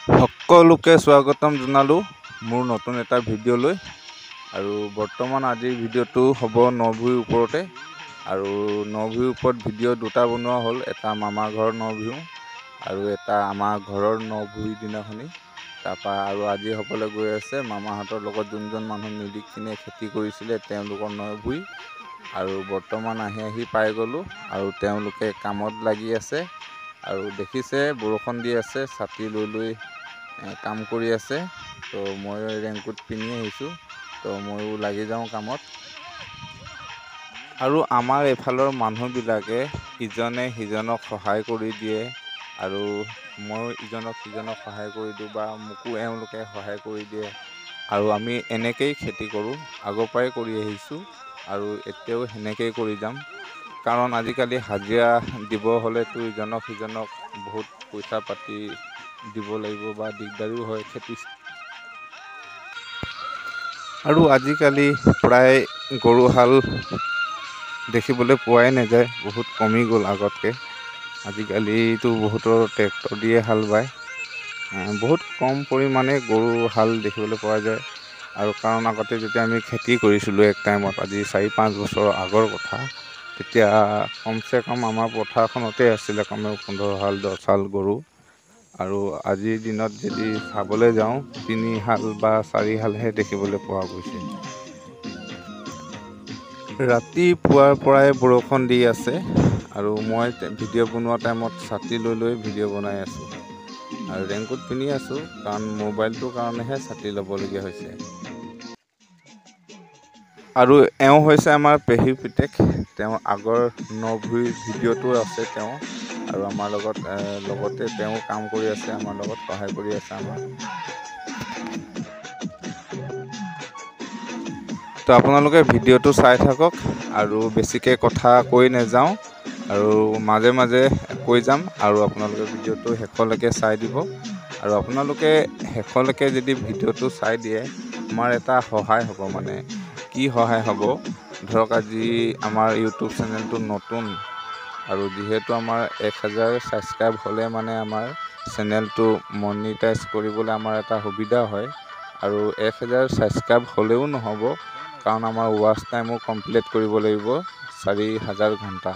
সকলোকে স্বাগতম জনালো মোৰ নতুন এটা ভিডিঅ'লৈ আৰু বৰ্তমান আজিৰ ভিডিঅ'টো হ'ব নভুইৰ ওপৰতে আৰু নভুইৰ ওপৰত ভিডিঅ' দুটা বনোৱা হ'ল এটা মামা ঘৰৰ নভুই আৰু এটা আমাৰ ঘৰৰ নভুইৰ দিনাখনি তাৰপা আৰু আজি হ'বলৈ গৈ আছে মামাহঁতৰ লগত যোনজন মানুহ মিলি কিনে খেতি কৰিছিলে তেওঁলোকৰ নভুই আৰু বৰ্তমান আহি পাই গ'লো আৰু তেওঁলোকে কামত লাগি আছে আৰু দেখিছে বৰষুণ দি আছে ছাতি লৈ কাম কৰি আছে তো মই ৰেইনকোট পিন্ধি আহিছোঁ তো ময়ো লাগি যাওঁ কামত আৰু আমাৰ এফালৰ মানুহবিলাকে ইজনে সিজনক সহায় কৰি দিয়ে আৰু মই ইজনক সিজনক সহায় কৰি দিওঁ বা মোকো এওঁলোকে সহায় কৰি দিয়ে আৰু আমি এনেকেই খেতি কৰোঁ আগৰ পৰাই কৰি আহিছোঁ আৰু এতিয়াও সেনেকেই কৰি যাম কাৰণ আজিকালি হাজিৰা দিব হ'লেতো ইজনক সিজনক বহুত পইচা পাতি দিব লাগিব বা দিগদাৰিও হয় খেতি আৰু আজিকালি প্ৰায় গৰু হাল দেখিবলৈ পোৱাই নাযায় বহুত কমি গ'ল আগতকৈ আজিকালিতো বহুতৰ ট্ৰেক্টৰ দিয়ে হাল বায় বহুত কম পৰিমাণে গৰু হাল দেখিবলৈ পোৱা যায় আৰু কাৰণ আগতে যেতিয়া আমি খেতি কৰিছিলোঁ এক টাইমত আজি 4-5 বছৰৰ আগৰ কথা তেতিয়া কমচে কম আমাৰ পথাৰখনতে আছিলে কমেও 15 হাল 10 হাল গৰু আৰু আজিৰ দিনত যদি চাবলৈ যাওঁ 3 হাল বা 4 হালহে দেখিবলৈ পোৱা গৈছে ৰাতিপুৱাৰ পৰাই বৰষুণ দি আছে আৰু মই ভিডিঅ' বনোৱা টাইমত ছাতি লৈ ভিডিঅ' বনাই আছোঁ আৰু ৰেইনকোট পিন্ধি আছোঁ কাৰণ মোবাইলটোৰ কাৰণেহে ছাতি ল'বলগীয়া হৈছে আৰু এওঁ হৈছে আমাৰ পেহী পিতেক তেওঁ আগৰ নভুইৰ ভিডিঅ'টো আছে তেওঁ আৰু আমাৰ লগতে তেওঁ কাম কৰি আছে আমাৰ লগত সহায় কৰি আছে আমাক তো আপোনালোকে ভিডিঅ'টো চাই থাকক আৰু বেছিকৈ কথা কৈ নাযাওঁ আৰু মাজে মাজে কৈ যাম আৰু আপোনালোকে ভিডিঅ'টো শেষলৈকে চাই দিব আৰু আপোনালোকে শেষলৈকে যদি ভিডিঅ'টো চাই দিয়ে আমাৰ এটা সহায় হ'ব মানে কি সহায় হ'ব ধৰক আজি আমাৰ ইউটিউব চেনেলটো নতুন আৰু যিহেতু আমাৰ 1000 ছাবস্ক্ৰাইব হ'লে মানে আমাৰ চেনেলটো মনিটাইজ কৰিবলৈ আমাৰ এটা সুবিধা হয় আৰু 1000 ছাবস্ক্ৰাইব হ'লেও নহ'ব কাৰণ আমাৰ ৱাচ টাইমো কমপ্লিট কৰিব লাগিব 4000 ঘণ্টা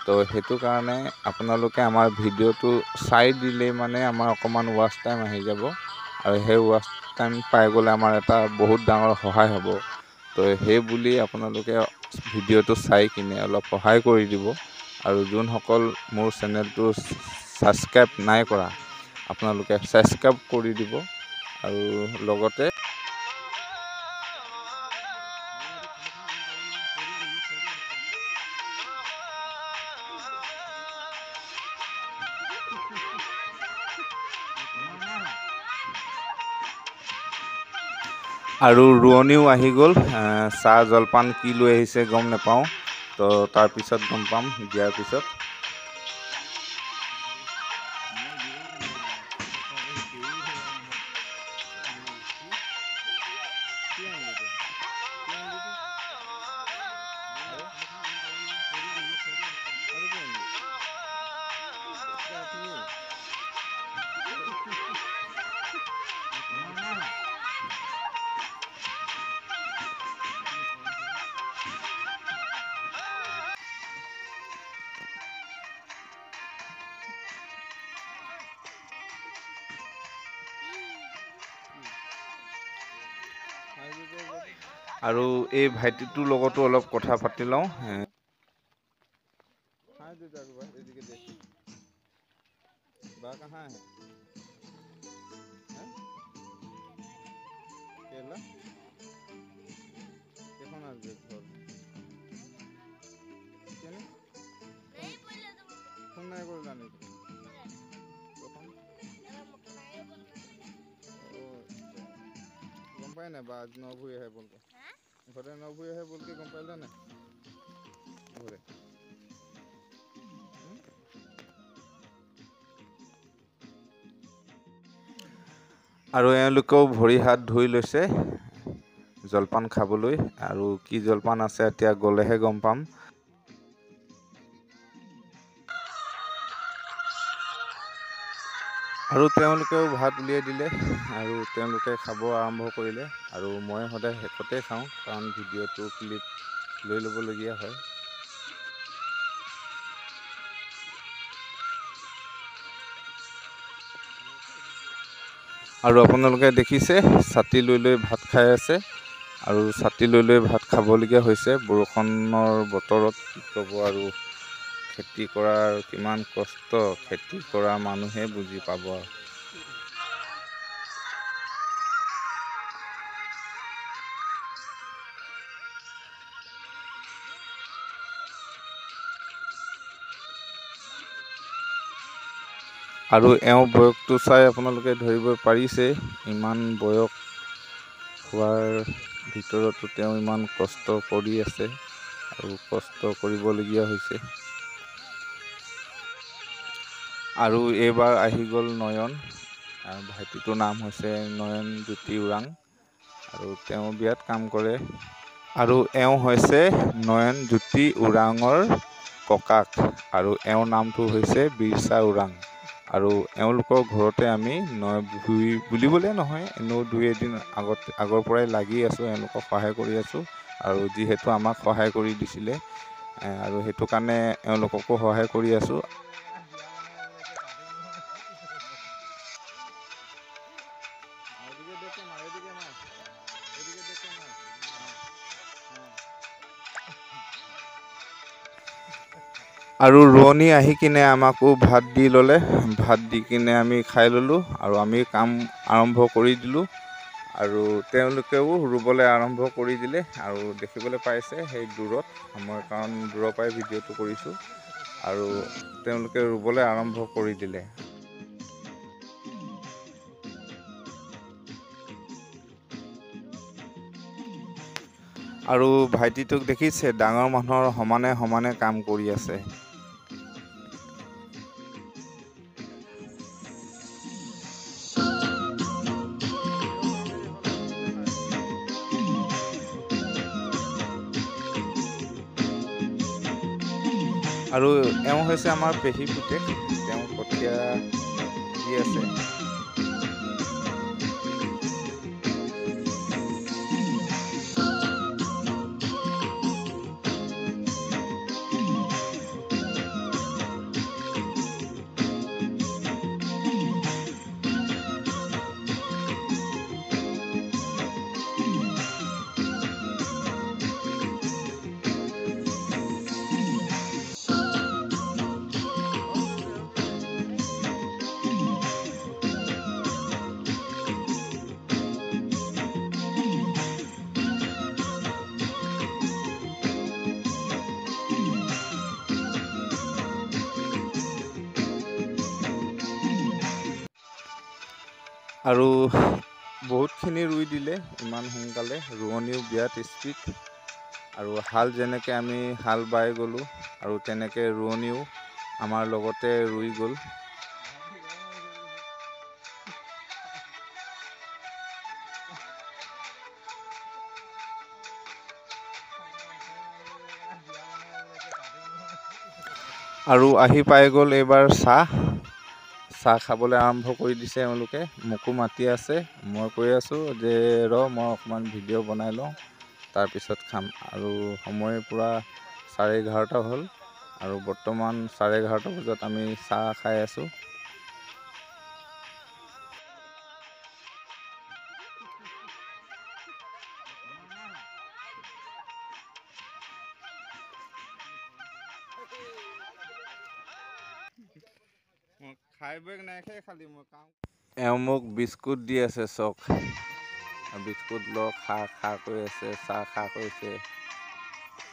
তো সেইটো কাৰণে আপোনালোকে আমাৰ ভিডিঅ'টো চাই দিলেই মানে আমাৰ অকণমান ৱাচ টাইম আহি যাব আৰু সেই ৱাচ টাইম পাই গ'লে আমাৰ এটা বহুত ডাঙৰ সহায় হ'ব তো সেই বুলি আপোনালোকে ভিডিঅ'টো চাই কিনে অলপ সহায় কৰি দিব আৰু যোনসকল মোৰ চেনেলটো ছাবস্ক্ৰাইব নাই কৰা আপোনালোকে ছাবস্ক্ৰাইব কৰি দিব আৰু লগতে আৰু ৰোৱনীও আহি গ'ল চাহ জলপান কি লৈ আহিছে গম নাপাওঁ তো তাৰপিছত গম পাম দিয়াৰ পিছত আৰু এই ভাইটিটোৰ লগতো অলপ কথা পাতি লওঁ গম পাই নাই বা নভুই আহে বলকে ঘৰে নভুই আহে বলকে গম পাইলে নাই ঘৰে আৰু এওঁলোকেও ভৰি হাত ধুই লৈছে জলপান খাবলৈ আৰু কি জলপান আছে এতিয়া গ'লেহে গম পাম আৰু তেওঁলোকেও ভাত উলিয়াই দিলে আৰু তেওঁলোকে খাব আৰম্ভ কৰিলে আৰু মই সদায় শেষতে খাওঁ, কাৰণ ভিডিঅ'টো ক্লিপ লৈ ল'বলগীয়া হয়। আৰু আপোনালোকে দেখিছে ছাতি লৈ লৈ ভাত খাই আছে আৰু ছাতি লৈ লৈ ভাত খাবলগীয়া হৈছে বৰষুণৰ বতৰত। কি ক'ব আৰু, খেতি কৰাৰ কিমান কষ্ট খেতি কৰা মানুহে বুজি পাব। আৰু এওঁৰ বয়সটো চাই আপোনালোকে ধৰিব পাৰিছে, ইমান বয়স হোৱাৰ ভিতৰতো তেওঁ ইমান কষ্ট কৰি আছে আৰু কষ্ট কৰিবলগীয়া হৈছে। আৰু এইবাৰ আহি গ'ল নয়ন, ভাইটিটোৰ নাম হৈছে নয়নজ্যোতি ওৰাং আৰু তেওঁ বিয়াত কাম কৰে। আৰু এওঁ হৈছে নয়নজ্যোতি ওৰাঙৰ ককাক আৰু এওঁৰ নামটো হৈছে বীৰছা ওৰাং। আৰু এওঁলোকৰ ঘৰতে আমি বুলিবলৈ নহয়, এনেও 2-এদিন আগৰ পৰাই লাগি আছোঁ, এওঁলোকক সহায় কৰি আছোঁ। আৰু যিহেতু আমাক সহায় কৰি দিছিলে আৰু সেইটো কাৰণে এওঁলোককো সহায় কৰি আছোঁ। আৰু ৰোৱনী আহি কিনে আমাকো ভাত দি ল'লে, ভাত দি কিনে আমি খাই ল'লোঁ আৰু আমি কাম আৰম্ভ কৰি দিলোঁ। আৰু তেওঁলোকেও ৰুবলৈ আৰম্ভ কৰি দিলে আৰু দেখিবলৈ পাইছে সেই দূৰত, মই কাৰণ দূৰৰ পৰাই ভিডিঅ'টো কৰিছোঁ আৰু তেওঁলোকে ৰুবলৈ আৰম্ভ কৰি দিলে। আৰু ভাইটিটোক দেখিছে, ডাঙৰ মানুহৰ সমানে সমানে কাম কৰি আছে। আৰু এওঁ হৈছে আমাৰ পেহী পুতেক, তেওঁ কঠীয়া দি আছে। আৰু বহুতখিনি ৰুই দিলে ইমান সোনকালে, ৰোৱনীও বিৰাট স্পীড। আৰু হাল যেনেকৈ আমি হাল বাই গ'লোঁ আৰু তেনেকৈ ৰোৱনীও আমাৰ লগতে ৰুই গ'ল। আৰু আহি পাই গ'ল এইবাৰ চাহ খাবলৈ আৰম্ভ কৰি দিছে এওঁলোকে। মোকো মাতি আছে, মই কৈ আছোঁ যে মই অকণমান ভিডিঅ' বনাই লওঁ, তাৰপিছত খাম। আৰু সময় পূৰা 11:30 হ'ল আৰু বৰ্তমান 11:30 বজাত আমি চাহ খাই আছোঁ। এওঁ মোক বিস্কুট দি আছে, চক বিস্কুট ল, খা কৰি আছে, চাহ খা কৰিছে।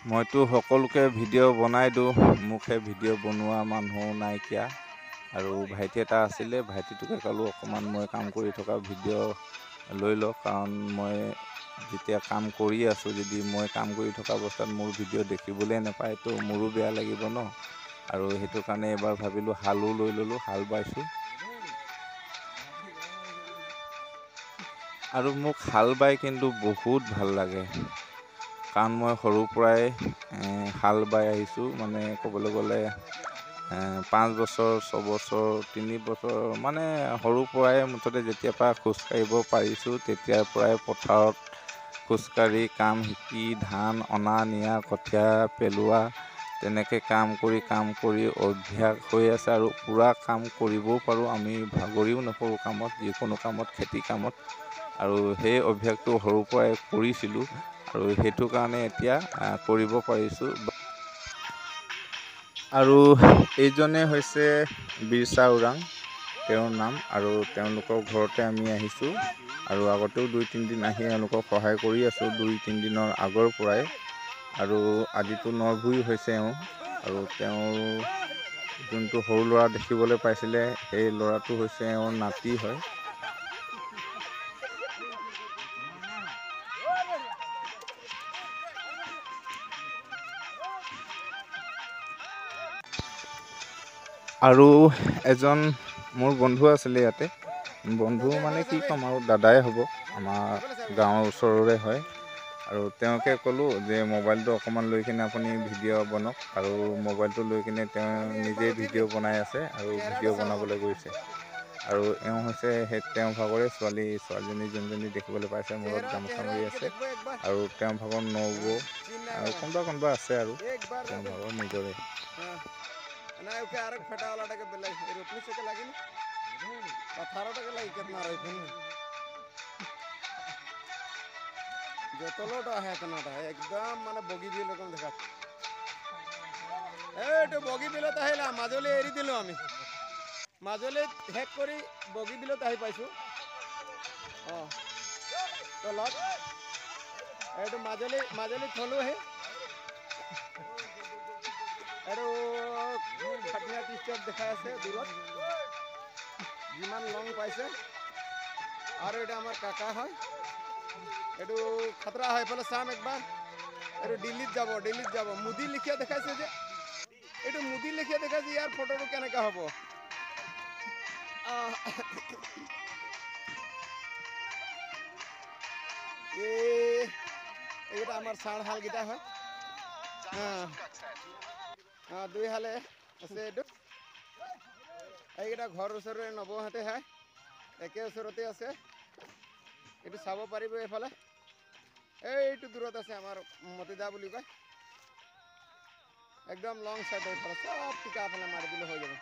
মইতো সকলোকে ভিডিঅ' বনাই দিওঁ, মোকহে ভিডিঅ' বনোৱা মানুহ নাইকিয়া। আৰু ভাইটি এটা আছিলে, ভাইটিটোকে ক'লোঁ অকণমান মই কাম কৰি থকা ভিডিঅ' লৈ লওক, কাৰণ মই যেতিয়া কাম কৰি আছোঁ, যদি মই কাম কৰি থকা অৱস্থাত মোৰ ভিডিঅ' দেখিবলৈ নাপায় তো মোৰো বেয়া লাগিব ন। আৰু সেইটো কাৰণে এবাৰ ভাবিলোঁ হালো লৈ ল'লোঁ, হাল বাইছোঁ। আৰু মোক হাল বাই কিন্তু বহুত ভাল লাগে, কাৰণ মই সৰুৰ পৰাই হাল বাই আহিছোঁ। মানে ক'বলৈ গ'লে 5 বছৰ 6 বছৰ 3 বছৰ মানে সৰুৰ পৰাই মুঠতে যেতিয়াৰ পৰা খোজকাঢ়িব পাৰিছোঁ তেতিয়াৰ পৰাই পথাৰত খোজকাঢ়ি কাম শিকি ধান অনা নিয়া কঠীয়া পেলোৱা তেনেকৈ কাম কৰি অভ্যাস হৈ আছে আৰু পূৰা কাম কৰিবও পাৰোঁ। আমি ভাগৰিও নপৰোঁ কামত, যিকোনো কামত, খেতি কামত। আৰু সেই অভ্যাসটো সৰুৰ পৰাই কৰিছিলোঁ আৰু সেইটো কাৰণে এতিয়া কৰিব পাৰিছোঁ। আৰু এইজনে হৈছে বিৰচা ওৰাং, তেওঁৰ নাম। আৰু তেওঁলোকৰ ঘৰতে আমি আহিছোঁ আৰু আগতেও 2-3 দিন আহি এওঁলোকক সহায় কৰি আছোঁ 2-3 দিনৰ আগৰ পৰাই। আৰু আজিতো 9 ভুঁই হৈছে এওঁ। আৰু তেওঁৰ যোনটো সৰু ল'ৰা দেখিবলৈ পাইছিলে সেই ল'ৰাটো হৈছে এওঁৰ নাতি হয়। আৰু এজন মোৰ বন্ধু আছিলে ইয়াতে, বন্ধু মানে কি ক'ম আৰু দাদাই হ'ব, আমাৰ গাঁৱৰ ওচৰৰে হয়। আৰু তেওঁকে ক'লোঁ যে মোবাইলটো অকণমান লৈ কিনে আপুনি ভিডিঅ' বনাওক। আৰু মোবাইলটো লৈ কিনে তেওঁ নিজেই ভিডিঅ' বনাই আছে আৰু ভিডিঅ' বনাবলৈ গৈছে। আৰু এওঁ হৈছে তেওঁৰ ভাগৰে ছোৱালীজনী যোনজনী দেখিবলৈ পাইছে মূৰত গামোচা মাৰি আছে। আৰু তেওঁৰ ভাগৰ নবৌ আৰু কোনোবা আছে আৰু তেওঁৰ ভাগৰ নিজৰে। ना ओके आरक फटा वाला टके बेलाई रोपनी से के लागी ना 18 टके लागी कितना रही फिर जो तलोटा है तनाटा है एकदम माने बगी बिल रकम देखा ए तो बगी बिल তাহিলা মাজলে এৰি দিলো আমি মাজলে হেক কৰি বগি বিল তাহি পাইছো তলত এটো মাজলে থলো হে আৰু খাটিয়া টিচাৰ দেখা আছে দূৰত যিমান লং পাইছে আৰু এটা আমাৰ কাকা হয় এটো খতৰা হয় ফলে সাম একবাৰ আৰু দিল্লীত যাব মুদি লিখিয়া দেখাইছে যে এটো মুদি লিখিয়া দেখাইছে ইয়ার ফটোটো কেনেকা হ'ব এইটা আমার সাড় হাল গিটা হয় দুই হালে আছে এইটো এইটা ঘর ওচরে নবহাতে হয় একে ওচৰতে আছে এটো চাব পাৰিব এফালে এইটো দূৰত আছে আমাৰ মতিদা বুলি কয় একদম লং সাইড এফালে সব টিকা ফেলে মারি দিলে হয়ে যাবে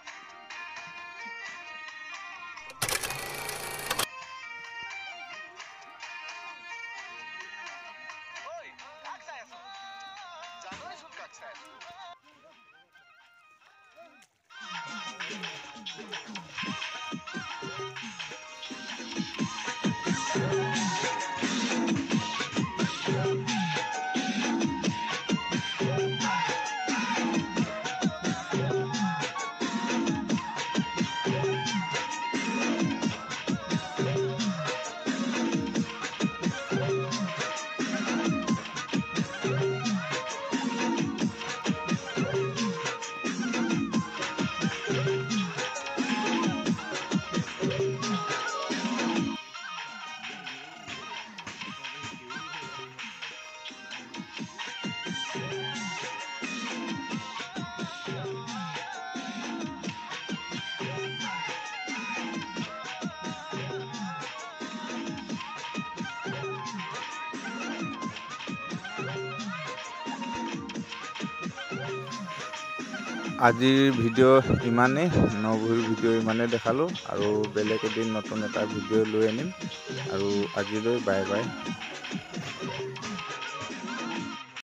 আজিৰ ভিডিঅ' ইমানেই, 9 ভুঁইৰ ভিডিঅ' ইমানেই দেখালোঁ আৰু বেলেগ এদিন নতুন এটা ভিডিঅ' লৈ আনিম আৰু আজিলৈ বাই বাই।